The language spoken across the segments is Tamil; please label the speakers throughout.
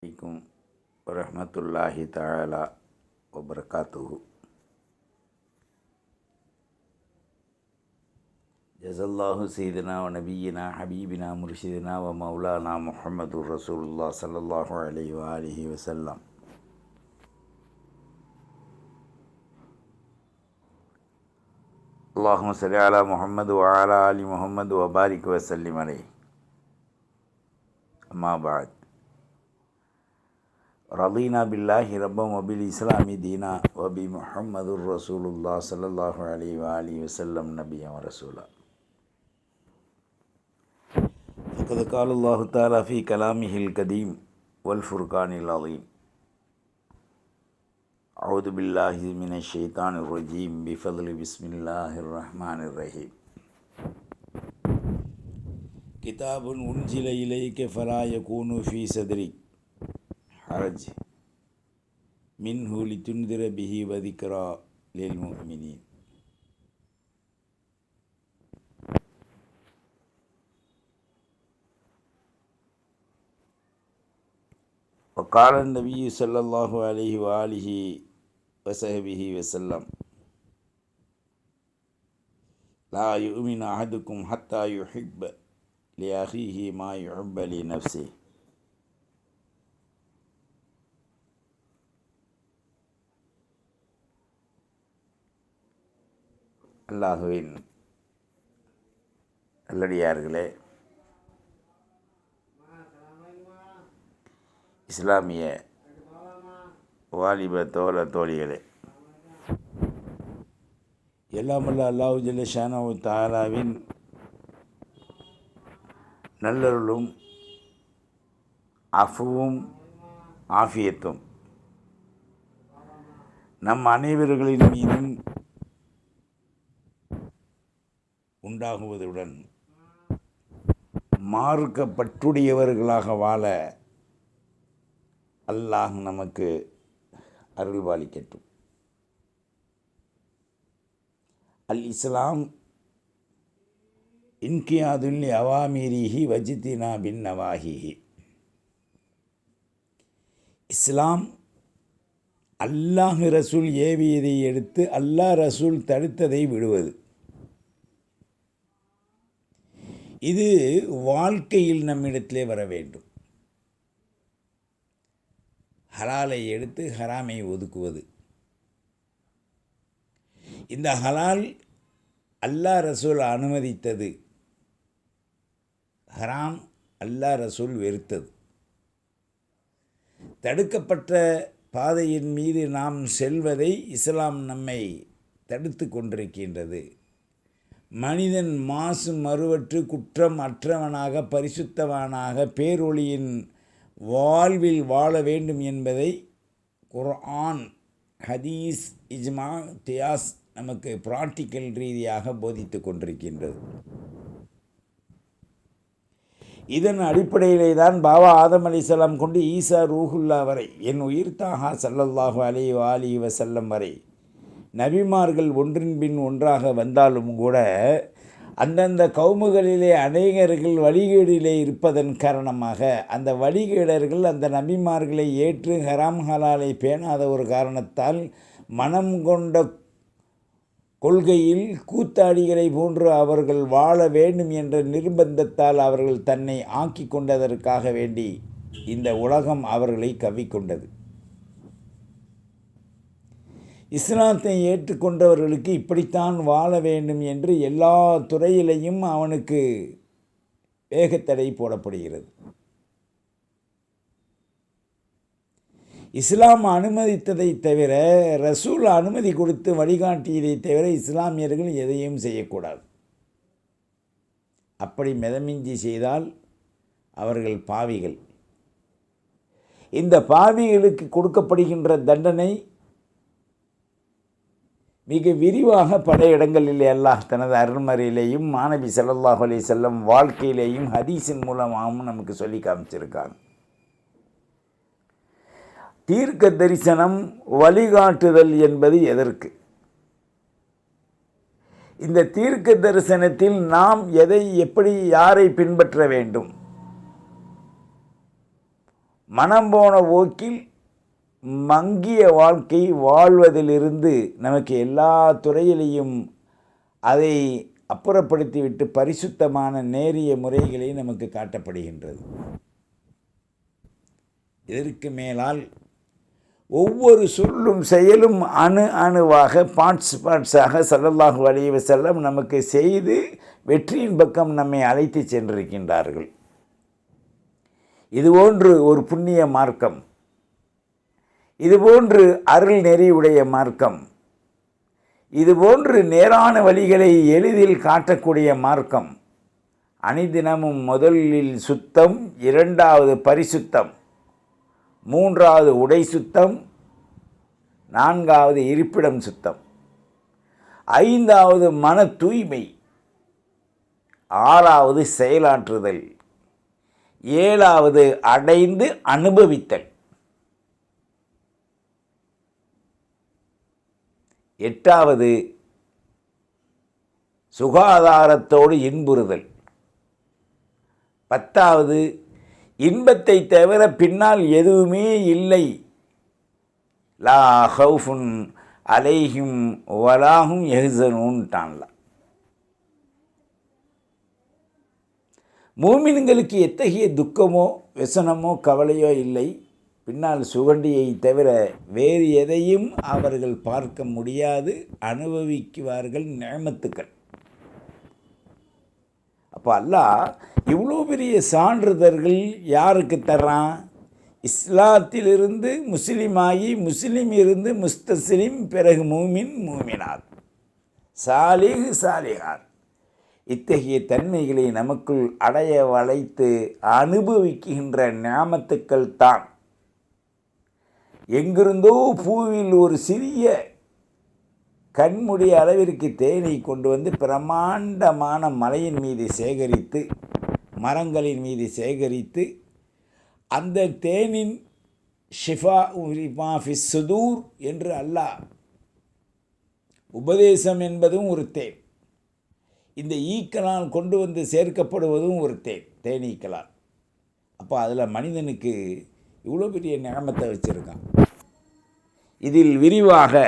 Speaker 1: அலைக்கும் வரஹ்மத்துல்லாஹி தஆலா வபரகாத்துஹு. ஜஸல்லாஹு சய்யிதனா வ நபியினா ஹபீபினா முர்ஷிதினா வ மௌலானா முஹம்மதுர் ரசூலுல்லாஹ் ஸல்லல்லாஹு அலைஹி வ ஆலிஹி வஸல்லம். அல்லாஹும்ம ஸல்லி அலா முஹம்மது வ அலா ஆலி முஹம்மது வ பாரிக் வ ஸல்லிம் அலைஹி. அம்மா பஅத். ரலீனா பில்லாஹி ரப்பன் வ பில் இஸ்லாமி தீனா வ பி முஹம்மதுர் ரசூலுல்லாஹ் ஸல்லல்லாஹு அலைஹி வ ஆலிஹி வஸல்லம் நபிய்யன் வ ரசூலா. ஃபகத் கால அல்லாஹு தஆலா ஃபீ கலாமிஹில் கதீம் வல் ஃபுர்கானில் அலீம். அஊது பில்லாஹி மினஷ் ஷைத்தானிர் ரஜீம் பிஃபத்லி பிஸ்மில்லாஹிர் ரஹ்மானிர் ரஹீம். கிதாபுன் உன்சில இலைக்க ஃபலா யகூனு ஃபீ சத்ரிக் ஹரஜ் மின்ஹு லிதுன்திர பிஹி வ திக்ரா லில் முஃமினீன். وقال النبي صلى الله عليه وآله وصحبه وسلم لا يؤمن أحدكم حتى يحب لأخيه ما يحب لنفسه. அல்லாஹுவின் நல்லடியார்களே, இஸ்லாமிய வாலிப தோழிகளே, எல்லாமல்ல அல்லாஹு ஜல்ல ஷானஹு தஆலாவின் நல்லருளும் அஃவும் ஆஃபியத்தும் நம் அனைவர்களின் மீதும் உண்டாகுவதுடன் மார்க்கப்பற்றுடையவர்களாக வாழ அல்லாஹ் நமக்கு அருள்பாலிக்கட்டும். அல் இஸ்லாம் இன்கியாதுல் அவாமீரிஹி வஜித்தினா பின் நவாஹிஹி. இஸ்லாம் அல்லாஹ் ரசூல் ஏவியதை எடுத்து அல்லாஹ் ரசூல் தடுத்ததை விடுவது. இது வாழ்க்கையில் நம்மிடத்திலே வர வேண்டும். ஹலாலை எடுத்து ஹராமை ஒதுக்குவது. இந்த ஹலால் அல்லாஹ் ரசூல் அனுமதித்தது, ஹராம் அல்லாஹ் ரசூல் வெறுத்தது. தடுக்கப்பட்ட பாதையின் மீது நாம் செல்வதை இஸ்லாம் நம்மை தடுத்து கொண்டிருக்கின்றது. மனிதன் மாசு மறுவற்று குற்றம் அற்றவனாக பரிசுத்தவனாக பேரொளியின் வாழ்வில் வாழ வேண்டும் என்பதை குர்ஆன், ஹதீஸ், இஜ்மா, கியாஸ் நமக்கு பிராக்டிக்கல் ரீதியாக போதித்து கொண்டிருக்கின்றது. இதன் அடிப்படையிலே தான் பாபா ஆதம் அலைஹிஸ்ஸலாம் கொண்டு ஈசா ரூஹுல்லா வரை, என் உயிர் தாஹா ஸல்லல்லாஹு அலைஹி வ ஆலிஹி வஸல்லம் வரை நபிமார்கள் ஒன்றின் பின் ஒன்றாக வந்தாலும் கூட அந்தந்த கௌமுகளிலே அநேகர்கள் வழிகேடிலே இருப்பதன் காரணமாக அந்த வழிகேடர்கள் அந்த நபிமார்களை ஏற்று ஹராம் ஹலாலை பேணாத ஒரு காரணத்தால் மனம் கொண்ட கொள்கையில் கூத்தாடிகளை போன்று அவர்கள் வாழ வேண்டும் என்ற நிர்பந்தத்தால் அவர்கள் தன்னை ஆக்கி கொண்டதற்காக வேண்டி இந்த உலகம் அவர்களை கவ்விக்கொண்டது. இஸ்லாத்தை ஏற்றுக்கொண்டவர்களுக்கு இப்படித்தான் வாழ வேண்டும் என்று எல்லா துறையிலையும் அவனுக்கு வேகத்தடை போடப்படுகிறது. இஸ்லாம் அனுமதித்ததை தவிர, ரசூல் அனுமதி கொடுத்து வழிகாட்டியதை தவிர இஸ்லாமியர்கள் எதையும் செய்யக்கூடாது. அப்படி மிதமிஞ்சி செய்தால் அவர்கள் பாவிகள். இந்த பாவிகளுக்கு கொடுக்கப்படுகின்ற தண்டனை மிக விரிவாக பல இடங்களில் அல்லாஹ் தனது அருள்மறையிலேயும் மாணவி ஸல்லல்லாஹு அலைஹி வஸல்லம் வாழ்க்கையிலேயும் ஹதீஸின் மூலமாகவும் நமக்கு சொல்லி காமிச்சிருக்காங்க. தீர்க்க தரிசனம் வழிகாட்டுதல் என்பது எதற்கு? இந்த தீர்க்க தரிசனத்தில் நாம் எதை, எப்படி, யாரை பின்பற்ற வேண்டும்? மனம் போன போக்கில் மங்கிய வாழ்க்கை வாழ்வதிலிருந்து நமக்கு எல்லா துறையிலையும் அதை அப்புறப்படுத்திவிட்டு பரிசுத்தமான நேரிய முறைகளை நமக்கு காட்டப்படுகின்றது. இதற்கு மேலால் ஒவ்வொரு சொல்லும் செயலும் அணுவாக பார்ட்ஸாக ஸல்லல்லாஹு அலைஹி வஸல்லம் நமக்கு செய்து வெற்றியின் பக்கம் நம்மை அழைத்து சென்றிருக்கின்றார்கள். இதுபோன்று ஒரு புண்ணிய மார்க்கம், இதுபோன்று அருள் நெறியுடைய மார்க்கம், இதுபோன்று நேரான வழிகளை எளிதில் காட்டக்கூடிய மார்க்கம், அணிதினமும் முதலில் சுத்தம், இரண்டாவது பரிசுத்தம், மூன்றாவது உடை சுத்தம், நான்காவது இருப்பிடம் சுத்தம், ஐந்தாவது மன தூய்மை, ஆறாவது செயலாற்றுதல், ஏழாவது அடைந்து அனுபவித்தல், எட்டாவது சுகாதாரத்தோடு இன்புறுதல், பத்தாவது இன்பத்தை தவிர பின்னால் எதுவுமே இல்லை, லா ஹவுஃபுன் அலைஹிம் வலாஹும் யஹ்ஸனூன்ட்டான்ல. மூமின்களுக்கு எத்தகைய துக்கமோ व्यसனமோ கவலையோ இல்லை, பின்னால் சுகண்டியை தவிர வேறு எதையும் அவர்கள் பார்க்க முடியாது, அனுபவிக்குவார்கள் நிஅமத்துக்கள். அப்போ அல்லாஹ் இவ்வளோ பெரிய சான்றிதழ்கள் யாருக்கு தர்றான்? இஸ்லாத்திலிருந்து முஸ்லீமாகி, முஸ்லீம் இருந்து முஸ்தஸ்லிம், பிறகு மூமின், மூமினாத், சாலிஹ், சாலிஹாத், இத்தகைய தன்மைகளை நமக்குள் அடைய வளைத்து அனுபவிக்கின்ற நியாமத்துக்கள் தான். எங்கிருந்தோ பூவில் ஒரு சிறிய கண்முடிய அளவிற்கு தேனை கொண்டு வந்து பிரமாண்டமான மலையின் மீது சேகரித்து, மரங்களின் மீது சேகரித்து, அந்த தேனின் ஷிஃபா ஃபிஸ் சுதூர் என்று அல்லாஹ், உபதேசம் என்பதும் ஒரு தேன், இந்த ஈக்களால் கொண்டு வந்து சேர்க்கப்படுவதும் ஒரு தேன், தேனீக்களால். அப்போ அதில் மனிதனுக்கு இவ்வளோ பெரிய நியமத்தை வச்சுருக்கான். இதில் விரிவாக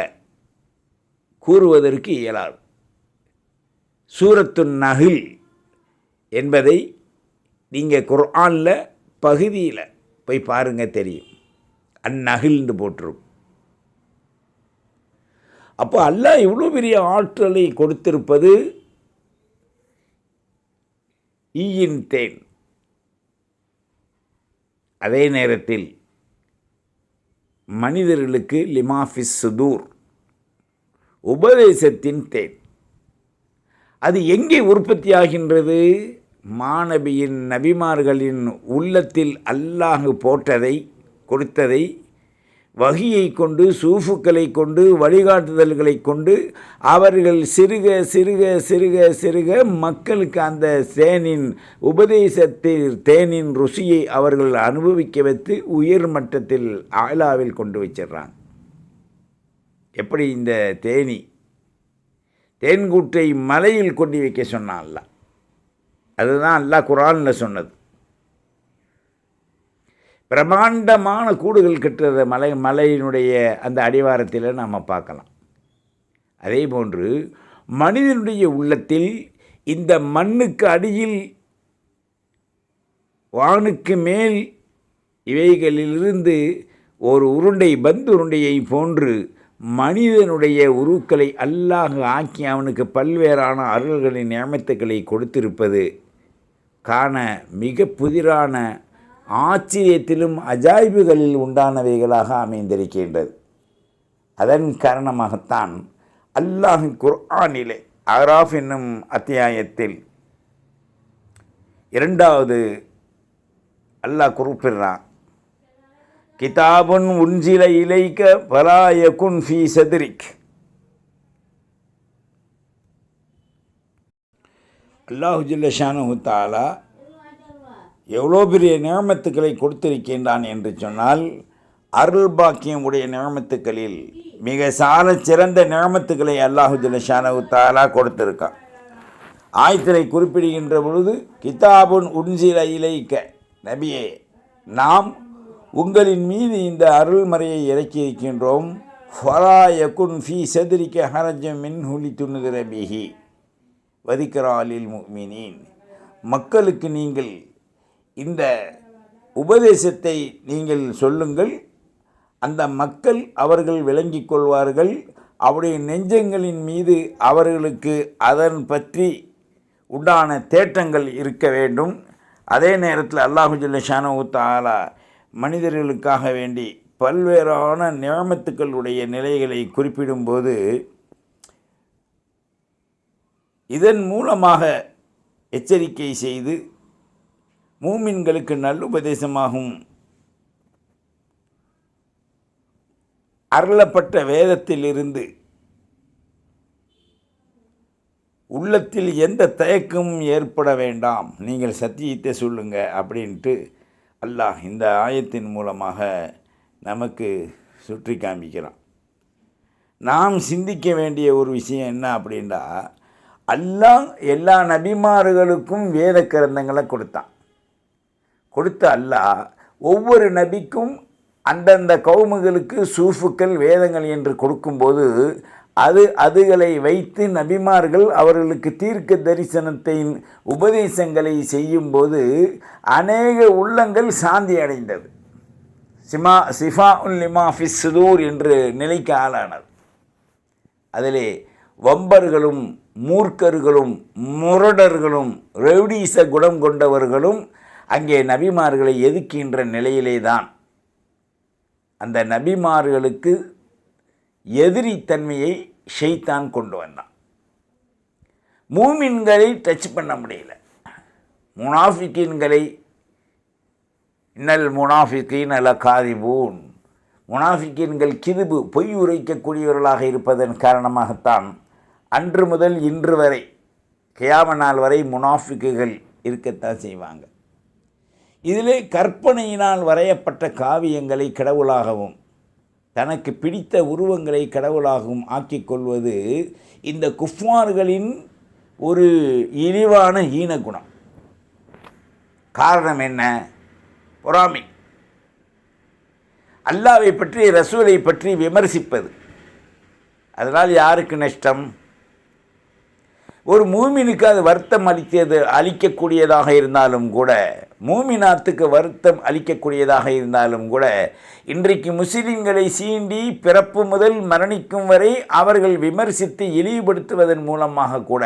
Speaker 1: கூறுவதற்கு இயலாது. சூரத்துன் நஹ்ல் என்பதை நீங்கள் குர்ஆனில் பகுதியில் போய் பாருங்கள், தெரியும். அந்நஹ்ல்னு போட்டிருக்கும். அப்போ அல்லாஹ் இவ்வளோ பெரிய ஆற்றலை கொடுத்திருப்பது ஈயின் தேன், அதே நேரத்தில் மனிதர்களுக்கு லிமாஃபிஸ் சுதூர், உபதேசத்தின் தேன். அது எங்கே உற்பத்தியாகின்றது? மாநபியின் நபிமார்களின் உள்ளத்தில் அல்லாஹ் போட்டதை, கொடுத்ததை, வகியை கொண்டு, சூஃபுக்களை கொண்டு, வழிகாட்டுதல்களை கொண்டு அவர்கள் சிறுக சிறுக சிறுக சிறுக மக்களுக்கு அந்த தேனின் உபதேசத்தில் தேனின் ருசியை அவர்கள் அனுபவிக்க வைத்து உயர் மட்டத்தில் ஆலாவில் கொண்டு வச்சிடுறாங்க. எப்படி இந்த தேன்கூட்டை மலையில் கொண்டு வைக்க சொன்னான் அல்லாஹ். அதுதான் அல்லாஹ் குர்ஆனில் சொன்னது. பிரமாண்டமான கூடுகள் கட்டுறத மலையினுடைய அந்த அடிவாரத்தில் நாம் பார்க்கலாம். அதே போன்று மனிதனுடைய உள்ளத்தில் இந்த மண்ணுக்கு அடியில், வானுக்கு மேல் இவைகளிலிருந்து ஒரு உருண்டை, பந்து உருண்டையை போன்று மனிதனுடைய உருக்களை அல்லாஹ் ஆக்கி அவனுக்கு பல்வேறான அருள்களின் நியமத்துக்களை கொடுத்திருப்பது காண மிக புதிரான, ஆச்சரியத்திலும் அஜாய்புகளில் உண்டானவைகளாக அமைந்திருக்கின்றது. அதன் காரணமாகத்தான் அல்லாஹ் குர்ஆனிலே அராஃப் என்னும் அத்தியாயத்தில் 2வது அல்லாஹ் குறிப்பிடுறான், கிதாபுன் உன்சில இலைக்க ஃபலா யகுன் ஃபீ சத்ரிக். அல்லாஹு ஜல்ல ஷானஹு தஆலா எவ்வளோ பெரிய நியமத்துக்களை கொடுத்திருக்கின்றான் என்று சொன்னால், அருள் பாக்கியம் உடைய நியமத்துக்களில் மிக சால சிறந்த நியமத்துக்களை அல்லாஹு ஜல்ல ஷானஹு தஆலா கொடுத்திருக்கான். ஆயத்தினை குறிப்பிடுகின்ற பொழுது, கிதாபுன் உன்சில இலைக்க, நபியே நாம் உங்களின் மீது இந்த அருள்மறையை இறக்கி இருக்கின்றோம். ஃபலா யகுன் ஃபீ சத்ரிக ஹரஜம் மின்ஹு லிதுன்திர பிஹி வதிக்ரா லில் முஃமினீன். மக்களுக்கு நீங்கள் இந்த உபதேசத்தை நீங்கள் சொல்லுங்கள், அந்த மக்கள் அவர்கள் விளங்கிக் கொள்வார்கள். அவருடைய நெஞ்சங்களின் மீது அவர்களுக்கு அதன் பற்றி உண்டான தேட்டங்கள் இருக்க வேண்டும். அதே நேரத்தில் அல்லாஹு ஜல்ல ஷானஹு தஆலா மனிதர்களுக்காக வேண்டி பல்வேறான நிஅமத்துக்களுடைய நிலைகளை குறிப்பிடும்போது இதன் மூலமாக எச்சரிக்கை செய்து மூமின்களுக்கு நல்லுபதேசமாகும் அருளப்பட்ட வேதத்திலிருந்து உள்ளத்தில் எந்த தயக்கமும் ஏற்பட வேண்டாம், நீங்கள் சத்தியத்தை சொல்லுங்க அப்படின்ட்டு அல்லாஹ் இந்த ஆயத்தின் மூலமாக நமக்கு சுற்றி காமிக்கிறான். நாம் சிந்திக்க வேண்டிய ஒரு விஷயம் என்ன அப்படின்னா, அல்லாஹ் எல்லா நபிமார்களுக்கும் வேத கிரந்தங்களை கொடுத்த அல்லாஹ் ஒவ்வொரு நபிக்கும் அந்தந்த கௌமுகளுக்கு சூஃபுக்கள் வேதங்கள் என்று கொடுக்கும்போது அதுகளை வைத்து நபிமார்கள் அவர்களுக்கு தீர்க்க தரிசனத்தை உபதேசங்களை செய்யும்போது அநேக உள்ளங்கள் சாந்தி அடைந்தது. சிஃபா லிமா ஃபிஸ் சுதூர் என்று நிலைக்கு ஆளானது. அதிலே வம்பர்களும் மூர்க்கர்களும் முரடர்களும் ரவுடீச குணம் கொண்டவர்களும் அங்கே நபிமார்களை எதிர்க்கின்ற நிலையிலே தான் அந்த நபிமார்களுக்கு எதிரித்தன்மையை ஷைத்தான் கொண்டு வந்தான். மூமின்களை டச் பண்ண முடியல. முனாஃபிக்கீன்களை இன்னல் முனாஃபிக்கீன் அல காதிபூன், முனாஃபிக்கீன்கள் கிதுபு பொய் உரைக்கக்கூடியவர்களாக இருப்பதன் காரணமாகத்தான் அன்று முதல் இன்று வரை கியாம நாள் வரை முனாஃபிக்குகள் இருக்கத்தான் செய்வாங்க. இதிலே கற்பனையினால் வரையப்பட்ட காவியங்களை கடவுளாகவும் தனக்கு பிடித்த உருவங்களை கடவுளாகவும் ஆக்கிக்கொள்வது இந்த குஃப்வார்களின் ஒரு இழிவான ஈன குணம். காரணம் என்ன? பொறாமை. அல்லாஹ்வை பற்றி ரசூலை பற்றி விமர்சிப்பது. அதனால் யாருக்கு நஷ்டம்? ஒரு மூமினுக்கு அது வருத்தம் அளிக்கக்கூடியதாக இருந்தாலும் கூட, மூமினாத்துக்கு வருத்தம் அளிக்கக்கூடியதாக இருந்தாலும் கூட, இன்றைக்கு முஸ்லிம்களை சீண்டி பிறப்பு முதல் மரணிக்கும் வரை அவர்கள் விமர்சித்து இழிவுபடுத்துவதன் மூலமாக கூட,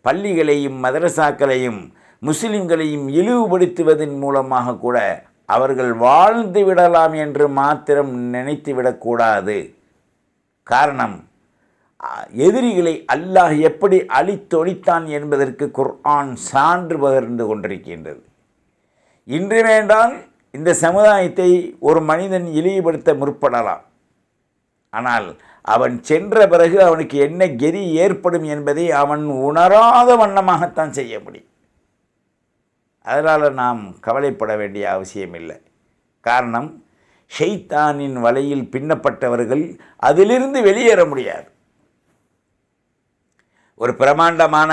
Speaker 1: பள்ளிகளையும் மதரசாக்களையும் முஸ்லிம்களையும் இழிவுபடுத்துவதன் மூலமாக கூட அவர்கள் வாழ்ந்து விடலாம் என்று மாத்திரம் நினைத்து விடக்கூடாது. காரணம், எதிரிகளை அல்லாஹ் எப்படி அழித்தொழித்தான் என்பதற்கு குர்ஆன் சான்று பகிர்ந்து கொண்டிருக்கின்றது. இன்று வேண்டால் இந்த சமுதாயத்தை ஒரு மனிதன் இழிவுபடுத்த முற்படலாம். ஆனால் அவன் சென்ற பிறகு அவனுக்கு என்ன கெதி ஏற்படும் என்பதை அவன் உணராத வண்ணமாகத்தான் செய்ய முடியும். அதனால் நாம் கவலைப்பட வேண்டிய அவசியமில்லை. காரணம், ஷைத்தானின் வலையில் பின்னப்பட்டவர்கள் அதிலிருந்து வெளியேற முடியாது. ஒரு பிரமாண்டமான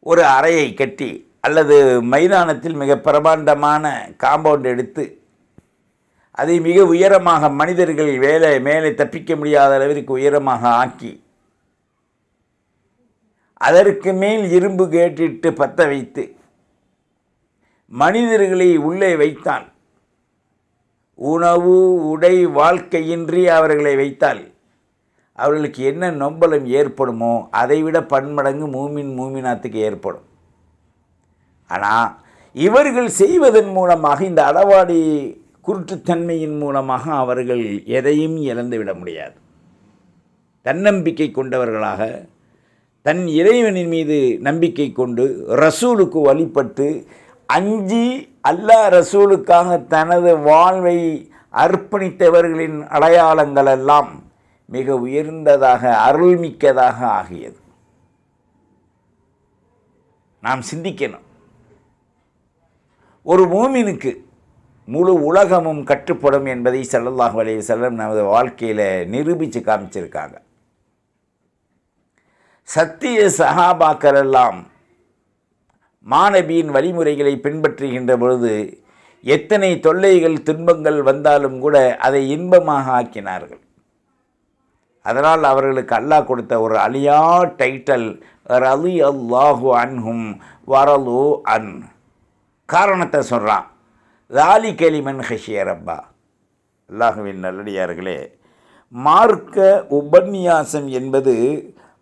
Speaker 1: ஒரு அறையை கட்டி அல்லது மைதானத்தில் மிக பிரமாண்டமான காம்பவுண்ட் எடுத்து அதை மிக உயரமாக மனிதர்கள் மேலே தப்பிக்க முடியாத அளவிற்கு உயரமாக ஆக்கி அதற்கு மேல் இரும்பு கேட்டிட்டு பற்ற வைத்து மனிதர்களை உள்ளே வைத்தான். உணவு உடை வாழ்க்கையின்றி அவர்களை வைத்தால் அவர்களுக்கு என்ன நொம்பலம் ஏற்படுமோ அதைவிட பன்மடங்கு மூமினாத்துக்கு ஏற்படும். ஆனால் இவர்கள் செய்வதன் மூலமாக, இந்த அளவாடி குருட்டுத்தன்மையின் மூலமாக அவர்கள் எதையும் இழந்துவிட முடியாது. தன்னம்பிக்கை கொண்டவர்களாக, தன் இறைவனின் மீது நம்பிக்கை கொண்டு, ரசூலுக்கு வழிபட்டு அஞ்சி அல்லாஹ் ரசூலுக்காக தனது வாழ்வை அர்ப்பணித்தவர்களின் அடையாளங்களெல்லாம் மிக உயர்ந்ததாக அருள்மிக்கதாக ஆகியது. நாம் சிந்திக்கணும். ஒரு மூமினுக்கு முழு உலகமும் கட்டுப்படும் என்பதை ஸல்லல்லாஹு அலைஹி வஸல்லம் நமது வாழ்க்கையில் நிரூபித்து காமிச்சிருக்காங்க. சத்திய சஹாபாக்கள் எல்லாம் மாநபியின் வழிமுறைகளை பின்பற்றுகின்ற பொழுது எத்தனை தொல்லைகள் துன்பங்கள் வந்தாலும் கூட அதை இன்பமாக ஆக்கினார்கள். அதனால் அவர்களுக்கு அல்லாஹ் கொடுத்த ஒரு அலியா டைட்டில் ரலி அல்லாஹு அன்ஹும் வரலு அன். காரணத்தை சொல்கிறான், ராலி கலிமன் ஹஷிய ரப்பா. அல்லாஹுவின் நல்லடியார்களே, மார்க்க உபன்யாசம் என்பது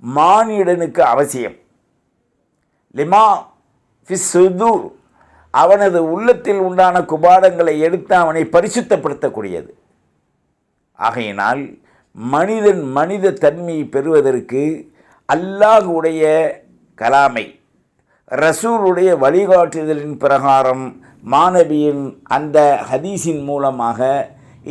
Speaker 1: மானிடனுக்கு அவசியம். லிமா ஃபிஸ்ஸுதூர், அவனது உள்ளத்தில் உண்டான குபாடங்களை எடுத்து அவனை பரிசுத்தப்படுத்தக்கூடியது. ஆகையினால் மனிதன் மனித தன்மையை பெறுவதற்கு அல்லாஹ்வுடைய கலாமை, ரசூலுடைய வழிகாட்டுதலின் பிரகாரம், மாநபியின் அந்த ஹதீஸின் மூலமாக,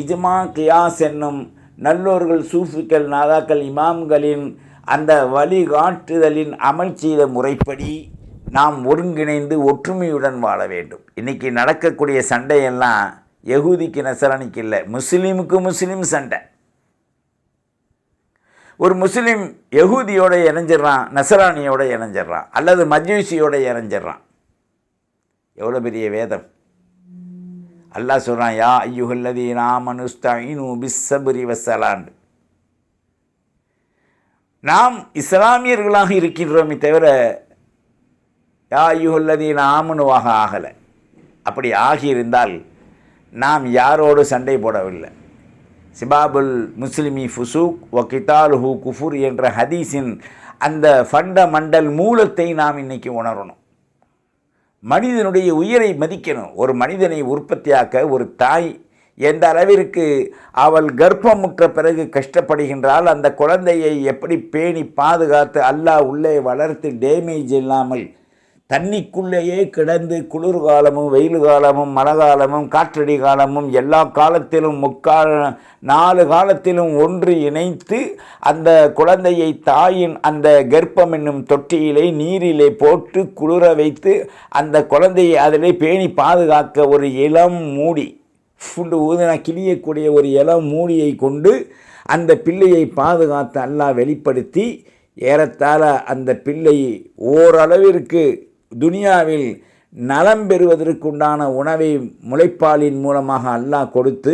Speaker 1: இஜ்மா கியாஸ் என்னும் நல்லோர்கள், சூஃபிகள், நாதாக்கள், இமாம்களின் அந்த வழிகாட்டுதலின் அமல் செய்த முறைப்படி நாம் ஒருங்கிணைந்து ஒற்றுமையுடன் வாழ வேண்டும். இன்றைக்கி நடக்கக்கூடிய சண்டையெல்லாம் யகூதிக்கு நசரானிக்கு இல்லை, முஸ்லீமுக்கு முஸ்லீம் சண்டை. ஒரு முஸ்லீம் யகூதியோட இணைஞ்சிட்றான், நசரானியோட இணைஞ்சிட்றான், அல்லது மஜூசியோட இணைஞ்சிட்றான். எவ்வளோ பெரிய வேதம்! அல்லாஹ் சொல்கிறான், யா ஐயுஹல்லதீன ஆமனு ஸ்தஈனு பிஸ்ஸப்ரி வஸ்ஸலாண்ட். நாம் இஸ்லாமியர்களாக இருக்கின்றோமே தவிர யா ஐயுஹல்லதீன ஆமனுவாக ஆகலை. அப்படி ஆகியிருந்தால் நாம் யாரோடு சண்டை போடவில்லை. சிபாபுல் முஸ்லிமி ஃபுசூக் வ கிதாலுஹு குஃபுர் என்ற ஹதீஸின் அந்த ஃபண்டமெண்டல் மூலத்தை நாம் இன்றைக்கி உணரணும். மனிதனுடைய உயிரை மதிக்கணும். ஒரு மனிதனை உற்பத்தியாக்க ஒரு தாய் எந்த அளவிற்கு அவள் கர்ப்பமுற்ற பிறகு கஷ்டப்படுகின்றால், அந்த குழந்தையை எப்படி பேணி பாதுகாத்து அல்லாஹ் உள்ளே வளர்த்து டேமேஜ் இல்லாமல் தண்ணிக்குள்ளேயே கிடந்து குளிர்காலமும் வெயில் காலமும் மழை காலமும் காற்றடி காலமும் எல்லா காலத்திலும் 4 காலத்திலும் ஒன்று இணைத்து அந்த குழந்தையை தாயின் அந்த கர்ப்பம் என்னும் தொட்டியிலே நீரிலே போட்டு குளிர வைத்து அந்த குழந்தையை அதிலே பேணி பாதுகாக்க ஒரு இளம் மூடி, ஃபுண்டு ஊதினா கிளியக்கூடிய ஒரு இளம் மூடியை கொண்டு அந்த பிள்ளையை பாதுகாத்து அல்லாஹ் வெளிப்படுத்தி, ஏறத்தாழ அந்த பிள்ளை ஓரளவிற்கு துனியாவில் நலம் பெறுவதற்குண்டான உணவை முளைப்பாலின் மூலமாக அல்லாஹ் கொடுத்து,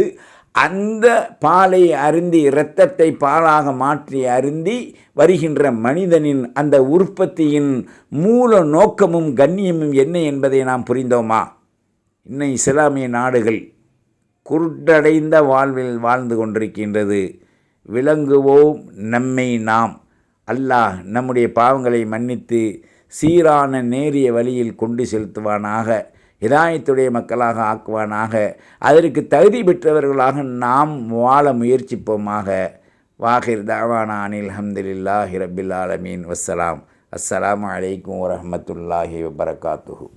Speaker 1: அந்த பாலை அருந்தி இரத்தத்தை பாலாக மாற்றி அருந்தி வருகின்ற மனிதனின் அந்த உற்பத்தியின் மூல நோக்கமும் கண்ணியமும் என்ன என்பதை நாம் புரிந்தோமா? இன்னும் இஸ்லாமிய நாடுகள் குருடடைந்த வாழ்வில் வாழ்ந்து கொண்டிருக்கின்றது. விளங்குவோம் நம்மை நாம். அல்லாஹ் நம்முடைய பாவங்களை மன்னித்து சீரான நேரிய வழியில் கொண்டு செலுத்துவானாக, ஹிதாயத்துடைய மக்களாக ஆக்குவானாக. அதற்கு தகுதி பெற்றவர்களாக நாம் வாழ முயற்சிப்போமாக. வாஹிர் தாவானா அனில் அல்ஹம்துலில்லாஹி ரப்பில் ஆலமீன். வஸ்ஸலாம். அஸ்ஸலாமு அலைக்கும் வரஹ்மத்துல்லாஹி வபரகாத்துஹு.